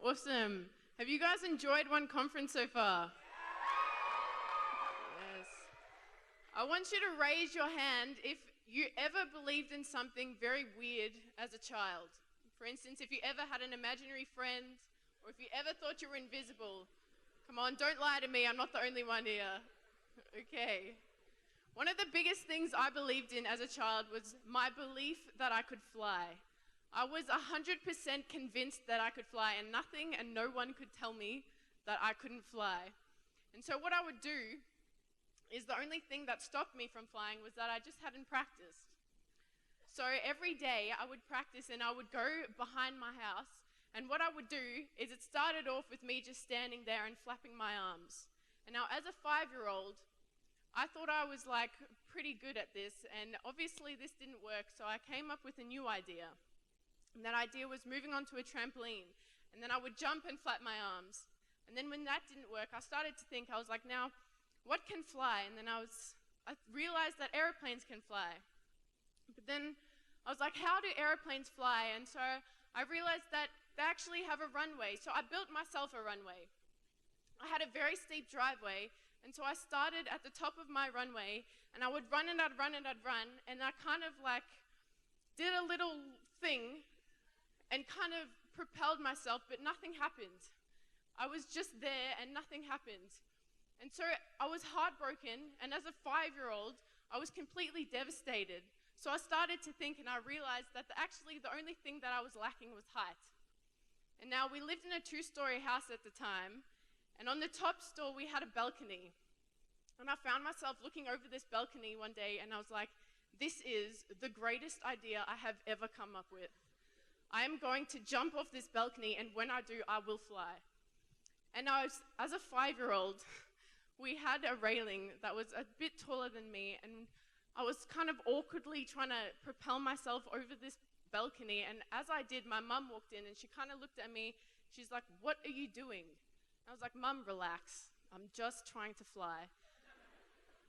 Awesome. Have you guys enjoyed one conference so far? Yes. I want you to raise your hand if you ever believed in something very weird as a child. For instance, if you ever had an imaginary friend, or if you ever thought you were invisible. Come on, don't lie to me, I'm not the only one here. Okay. One of the biggest things I believed in as a child was my belief that I could fly. I was 100% convinced that I could fly, and nothing and no one could tell me that I couldn't fly. And so what I would do is the only thing that stopped me from flying was that I just hadn't practiced. So every day I would practice and I would go behind my house, and what I would do is it started off with me just standing there and flapping my arms. And now as a 5-year-old, I thought I was like pretty good at this, and obviously this didn't work, so I came up with a new idea. And that idea was moving onto a trampoline, and then I would jump and flap my arms. And then when that didn't work, I started to think, I was like, now, what can fly? And then I realized that airplanes can fly. But then I was like, how do airplanes fly? And so I realized that they actually have a runway. So I built myself a runway. I had a very steep driveway, and so I started at the top of my runway, and I would run and I'd run and I'd run, and I kind of like did a little thing and kind of propelled myself, but nothing happened. I was just there and nothing happened. And so I was heartbroken, and as a 5-year-old, I was completely devastated. So I started to think, and I realized that actually the only thing that I was lacking was height. And now we lived in a 2-story house at the time, and on the top store we had a balcony. And I found myself looking over this balcony one day, and I was like, this is the greatest idea I have ever come up with. I am going to jump off this balcony, and when I do, I will fly. And as a 5-year-old, we had a railing that was a bit taller than me, and I was kind of awkwardly trying to propel myself over this balcony, and as I did, my mum walked in, and she kind of looked at me. She's like, what are you doing? I was like, Mum, relax. I'm just trying to fly.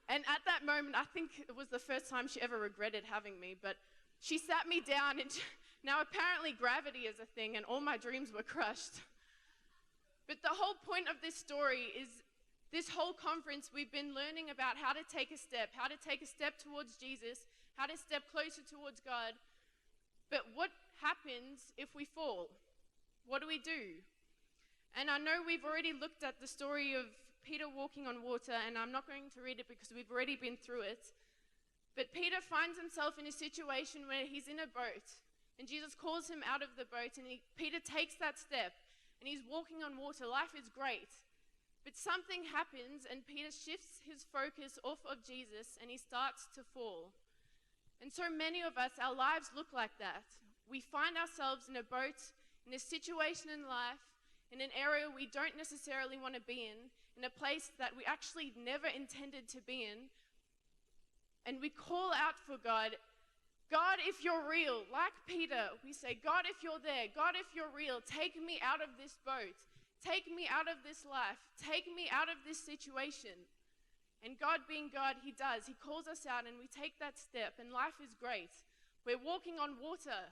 And at that moment, I think it was the first time she ever regretted having me, but she sat me down, and now apparently gravity is a thing, and all my dreams were crushed. But the whole point of this story is this whole conference we've been learning about how to take a step towards Jesus, how to step closer towards God. But what happens if we fall? What do we do? And I know we've already looked at the story of Peter walking on water, and I'm not going to read it because we've already been through it. But Peter finds himself in a situation where he's in a boat, and Jesus calls him out of the boat, and Peter takes that step, and he's walking on water. Life is great. But something happens, and Peter shifts his focus off of Jesus, and he starts to fall. And so many of us, our lives look like that. We find ourselves in a boat, in a situation in life, in an area we don't necessarily want to be in a place that we actually never intended to be in. And we call out for God, God, if you're real, like Peter, we say, God, if you're there, God, if you're real, take me out of this boat, take me out of this life, take me out of this situation. And God being God, he does. He calls us out, and we take that step, and life is great. We're walking on water,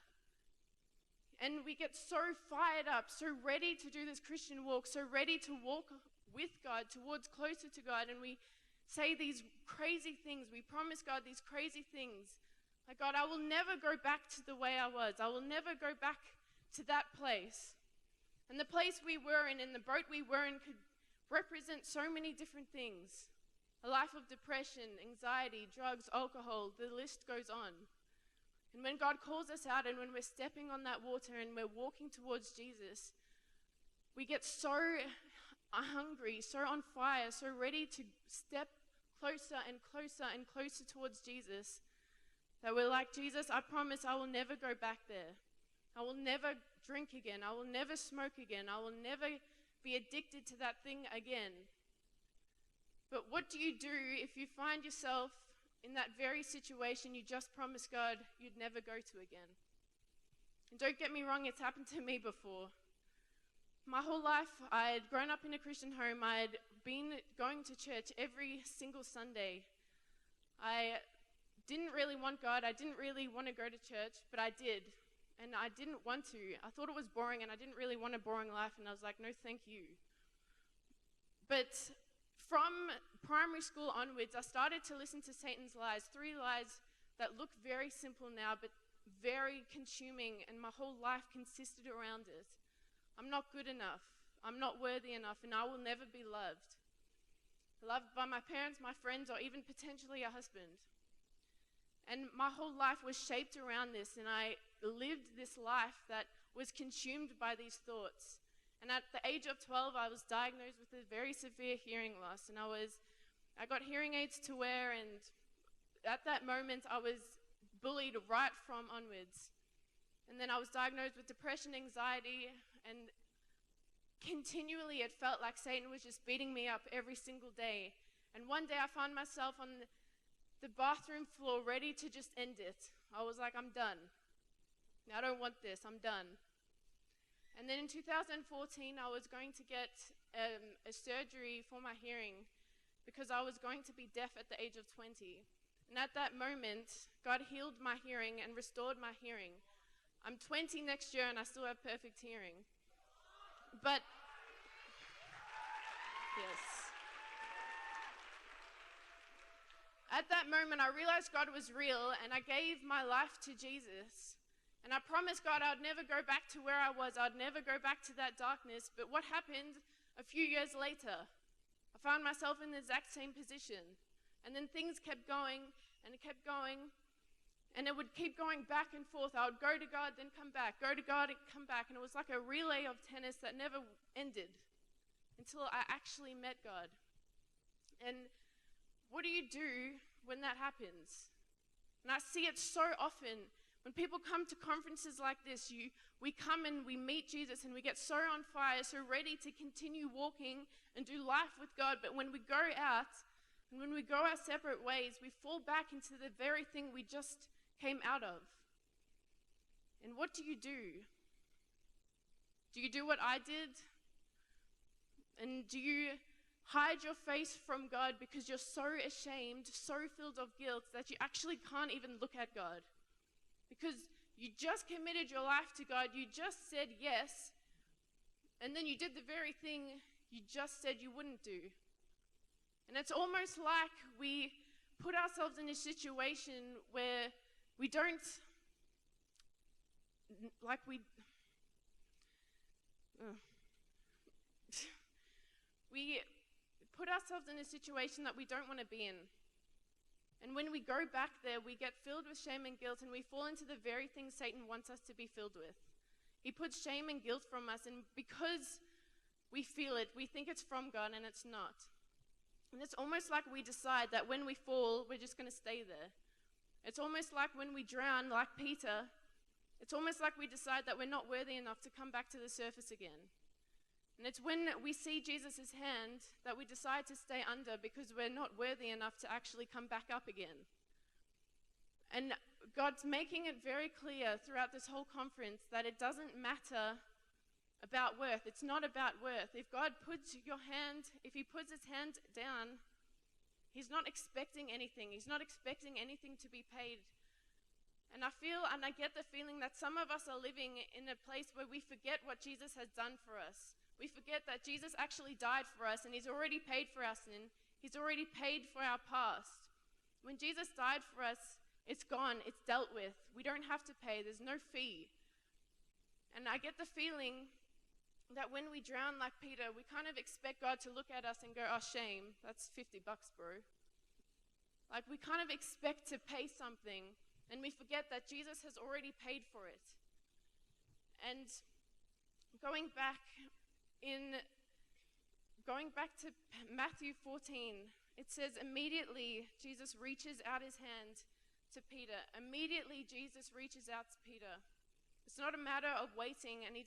and we get so fired up, so ready to do this Christian walk, so ready to walk with God, towards closer to God, and we say these crazy things. We promise God these crazy things. Like, God, I will never go back to the way I was. I will never go back to that place. And the place we were in the boat we were in, could represent so many different things. A life of depression, anxiety, drugs, alcohol, the list goes on. And when God calls us out, and when we're stepping on that water and we're walking towards Jesus, we get so hungry, so on fire, so ready to step closer and closer and closer towards Jesus, that we're like, Jesus, I promise I will never go back there. I will never drink again. I will never smoke again. I will never be addicted to that thing again. But what do you do if you find yourself in that very situation you just promised God you'd never go to again? And don't get me wrong, it's happened to me before. My whole life, I had grown up in a Christian home. I had been going to church every single Sunday. I didn't really want God. I didn't really want to go to church, but I did. and I didn't want to. I thought it was boring, and I didn't really want a boring life, and I was like, no, thank you. But from primary school onwards, I started to listen to Satan's lies, 3 lies that look very simple now, but very consuming, and my whole life consisted around it. I'm not good enough. I'm not worthy enough, and I will never be loved. Loved by my parents, my friends, or even potentially a husband. And my whole life was shaped around this, and I lived this life that was consumed by these thoughts. And at the age of 12, I was diagnosed with a very severe hearing loss, and I got hearing aids to wear, and at that moment, I was bullied right from onwards. And then I was diagnosed with depression, anxiety, and continually it felt like Satan was just beating me up every single day. And one day I found myself on the bathroom floor ready to just end it. I was like, I'm done. I don't want this, I'm done. And then in 2014, I was going to get a surgery for my hearing because I was going to be deaf at the age of 20. And at that moment, God healed my hearing and restored my hearing. I'm 20 next year and I still have perfect hearing. But, yes. At that moment, I realized God was real, and I gave my life to Jesus. And I promised God I'd never go back to where I was. I'd never go back to that darkness. But what happened a few years later? I found myself in the exact same position. And then things kept going, and it kept going. And it would keep going back and forth. I would go to God, then come back. Go to God, and come back. And it was like a relay of tennis that never ended until I actually met God. And what do you do when that happens? And I see it so often. When people come to conferences like this, we come and we meet Jesus and we get so on fire, so ready to continue walking and do life with God. But when we go out and when we go our separate ways, we fall back into the very thing we just came out of. And what do? Do you do what I did? And do you hide your face from God because you're so ashamed, so filled of guilt that you actually can't even look at God? Because you just committed your life to God, you just said yes, and then you did the very thing you just said you wouldn't do. And it's almost like we put ourselves in a situation where we don't, like we put ourselves in a situation that we don't want to be in. And when we go back there, we get filled with shame and guilt, and we fall into the very things Satan wants us to be filled with. He puts shame and guilt from us, and because we feel it, we think it's from God, and it's not. And it's almost like we decide that when we fall, we're just going to stay there. It's almost like when we drown, like Peter, it's almost like we decide that we're not worthy enough to come back to the surface again. And it's when we see Jesus' hand that we decide to stay under because we're not worthy enough to actually come back up again. And God's making it very clear throughout this whole conference that it doesn't matter about worth. It's not about worth. If God puts your hand, if he puts his hand down, he's not expecting anything. He's not expecting anything to be paid. And I feel, and I get the feeling that some of us are living in a place where we forget what Jesus has done for us. We forget that Jesus actually died for us, and he's already paid for our sin. He's already paid for our past. When Jesus died for us, it's gone. It's dealt with. We don't have to pay. There's no fee. And I get the feeling that when we drown like Peter, we kind of expect God to look at us and go, oh, shame, that's $50, bro. Like, we kind of expect to pay something, and we forget that Jesus has already paid for it. And going back to Matthew 14, it says, immediately Jesus reaches out his hand to Peter. Immediately Jesus reaches out to Peter. It's not a matter of waiting, and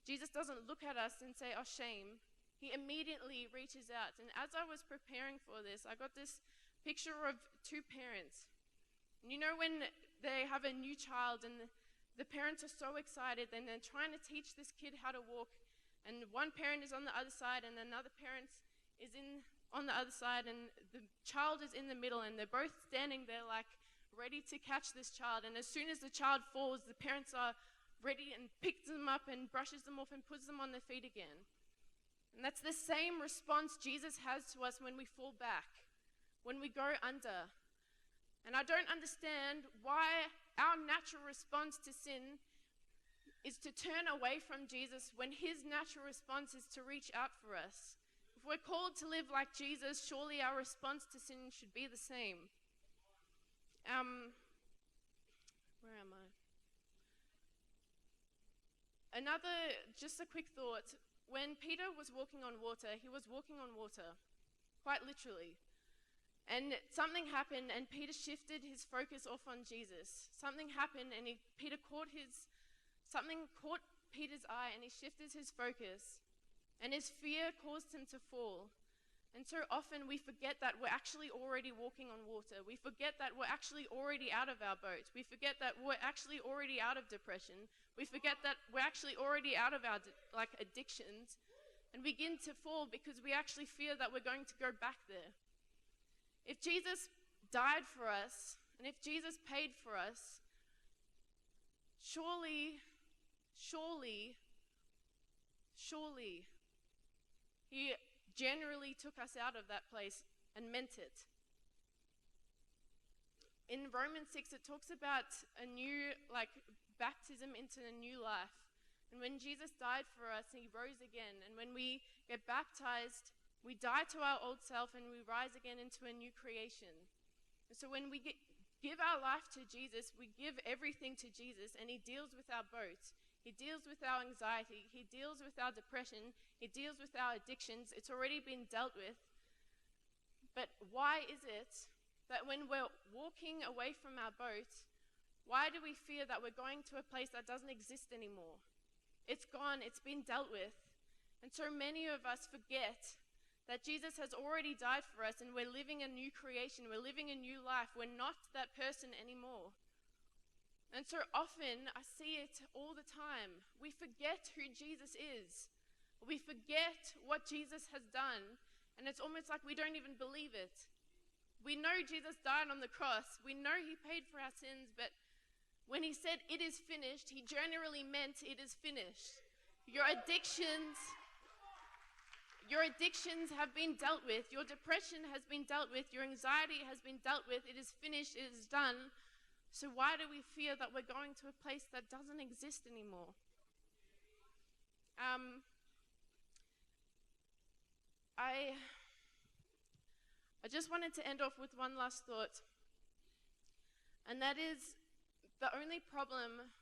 Jesus doesn't look at us and say, oh, shame. He immediately reaches out. And as I was preparing for this, I got this picture of 2 parents. And you know when they have a new child and the parents are so excited and they're trying to teach this kid how to walk, and one parent is on the other side and another parent is on the other side, and the child is in the middle, and they're both standing there like ready to catch this child. And as soon as the child falls, the parents are ready and picks them up and brushes them off and puts them on their feet again. And that's the same response Jesus has to us when we fall back, when we go under. And I don't understand why our natural response to sin is to turn away from Jesus when his natural response is to reach out for us. If we're called to live like Jesus, surely our response to sin should be the same. Where am I? Just a quick thought. When Peter was walking on water, he was walking on water, quite literally. And something happened, and Peter shifted his focus off on Jesus. Something happened, and something caught Peter's eye, and he shifted his focus. And his fear caused him to fall. And so often we forget that we're actually already walking on water. We forget that we're actually already out of our boat. We forget that we're actually already out of depression. We forget that we're actually already out of our addictions. And begin to fall because we actually fear that we're going to go back there. If Jesus died for us, and if Jesus paid for us, surely, he generally took us out of that place and meant it. In Romans 6, it talks about a new, baptism into a new life. And when Jesus died for us, he rose again. And when we get baptized, we die to our old self and we rise again into a new creation. And so when we give our life to Jesus, we give everything to Jesus, and he deals with our boat. He deals with our anxiety. He deals with our depression. He deals with our addictions. It's already been dealt with. But why is it that when we're walking away from our boat, why do we fear that we're going to a place that doesn't exist anymore? It's gone. It's been dealt with. And so many of us forget that Jesus has already died for us, and we're living a new creation. We're living a new life. We're not that person anymore. And so often, I see it all the time. We forget who Jesus is. We forget what Jesus has done, and it's almost like we don't even believe it. We know Jesus died on the cross. We know he paid for our sins, but when he said it is finished, he generally meant it is finished. Your addictions have been dealt with. Your depression has been dealt with. Your anxiety has been dealt with. It is finished. It is done. So why do we fear that we're going to a place that doesn't exist anymore? I just wanted to end off with one last thought. And that is, the only problem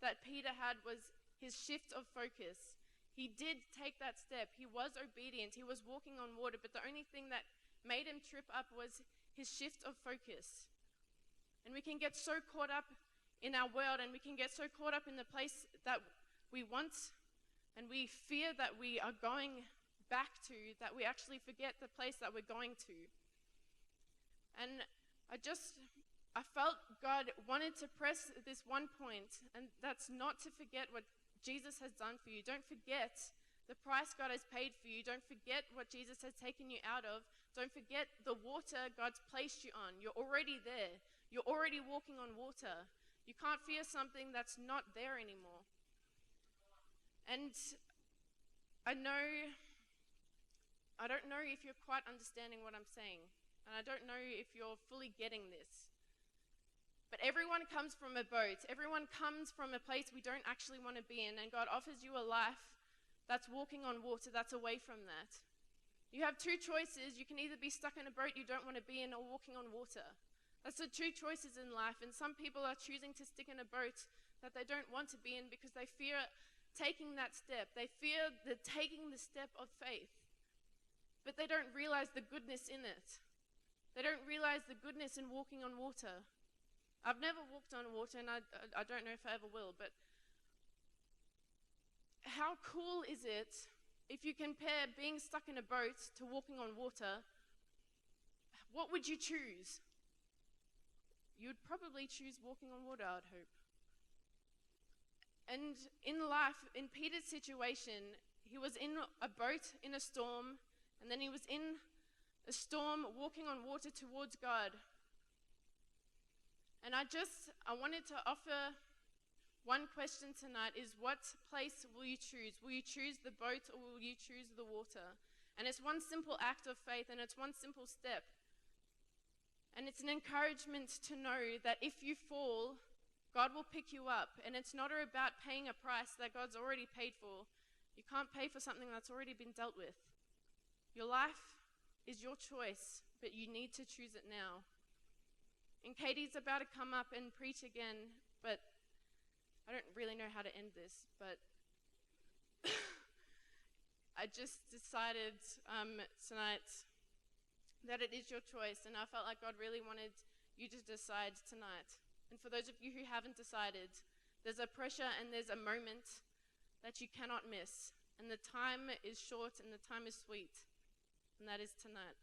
that Peter had was his shift of focus. He did take that step. He was obedient. He was walking on water. But the only thing that made him trip up was his shift of focus. And we can get so caught up in our world, and we can get so caught up in the place that we want and we fear that we are going back to, that we actually forget the place that we're going to. And I felt God wanted to press this one point, and that's not to forget what Jesus has done for you. Don't forget the price God has paid for you. Don't forget what Jesus has taken you out of. Don't forget the water God's placed you on. You're already there. You're already walking on water. You can't fear something that's not there anymore. And I don't know if you're quite understanding what I'm saying. And I don't know if you're fully getting this. But everyone comes from a boat. Everyone comes from a place we don't actually want to be in. And God offers you a life that's walking on water, that's away from that. You have two choices. You can either be stuck in a boat you don't want to be in, or walking on water. That's the two choices in life. And some people are choosing to stick in a boat that they don't want to be in because they fear taking that step. They fear taking the step of faith. But they don't realize the goodness in it. They don't realize the goodness in walking on water. I've never walked on water, and I don't know if I ever will, but how cool is it if you compare being stuck in a boat to walking on water? What would you choose? You'd probably choose walking on water, I'd hope. And in life, in Peter's situation, he was in a boat in a storm, and then he was in a storm walking on water towards God. And I wanted to offer One question tonight is, what place will you choose? Will you choose the boat or will you choose the water? And it's one simple act of faith, and it's one simple step. And it's an encouragement to know that if you fall, God will pick you up. And it's not about paying a price that God's already paid for. You can't pay for something that's already been dealt with. Your life is your choice, but you need to choose it now. And Katie's about to come up and preach again, but I don't really know how to end this, but I just decided tonight that it is your choice, and I felt like God really wanted you to decide tonight. And for those of you who haven't decided, there's a pressure and there's a moment that you cannot miss, and the time is short and the time is sweet, and that is tonight.